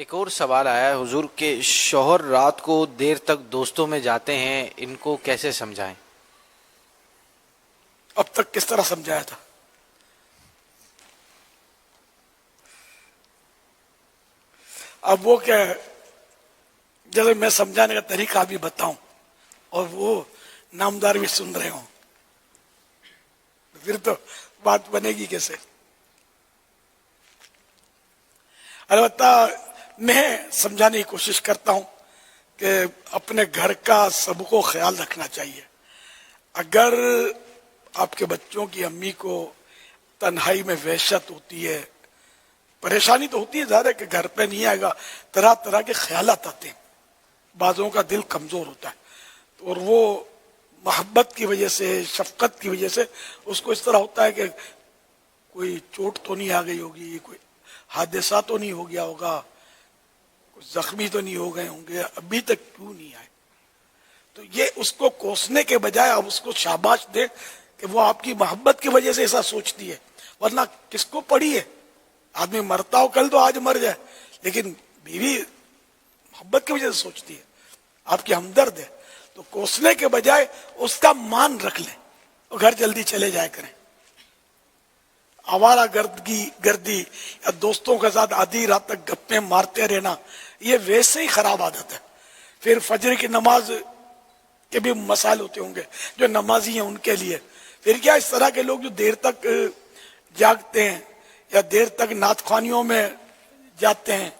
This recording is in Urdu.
ایک اور سوال آیا ہے حضور کے شوہر رات کو دیر تک دوستوں میں جاتے ہیں، ان کو کیسے سمجھائیں؟ اب تک کس طرح سمجھایا تھا؟ اب وہ کیا ہے، جیسے میں سمجھانے کا طریقہ بھی بتاؤں اور وہ نامدار بھی سن رہے ہوں، پھر تو بات بنے گی کیسے؟ البتہ میں سمجھانے کی کوشش کرتا ہوں کہ اپنے گھر کا سب کو خیال رکھنا چاہیے۔ اگر آپ کے بچوں کی امی کو تنہائی میں وحشت ہوتی ہے، پریشانی تو ہوتی ہے، ظاہر ہے کہ گھر پہ نہیں آئے گا، طرح طرح کے خیالات آتے ہیں، بعضوں کا دل کمزور ہوتا ہے اور وہ محبت کی وجہ سے، شفقت کی وجہ سے اس کو اس طرح ہوتا ہے کہ کوئی چوٹ تو نہیں آ گئی ہوگی، کوئی حادثہ تو نہیں ہو گیا ہوگا، کوئی زخمی تو نہیں ہو گئے ہوں گے، ابھی تک کیوں نہیں آئے؟ تو یہ اس کو کوسنے کے بجائے آپ اس کو شاباش دیں کہ وہ آپ کی محبت کی وجہ سے ایسا سوچتی ہے، ورنہ کس کو پڑی ہے؟ آدمی مرتا ہو کل تو آج مر جائے، لیکن بیوی محبت کی وجہ سے سوچتی ہے، آپ کی ہمدرد ہے، تو کوسنے کے بجائے اس کا مان رکھ لیں اور گھر جلدی چلے جائے کریں۔ آوارہ گردی یا دوستوں کے ساتھ آدھی رات تک گپیں مارتے رہنا، یہ ویسے ہی خراب عادت ہے۔ پھر فجر کی نماز کے بھی مسائل ہوتے ہوں گے، جو نمازی ہیں ان کے لیے۔ پھر کیا اس طرح کے لوگ جو دیر تک جاگتے ہیں یا دیر تک نعت خوانیوں میں جاتے ہیں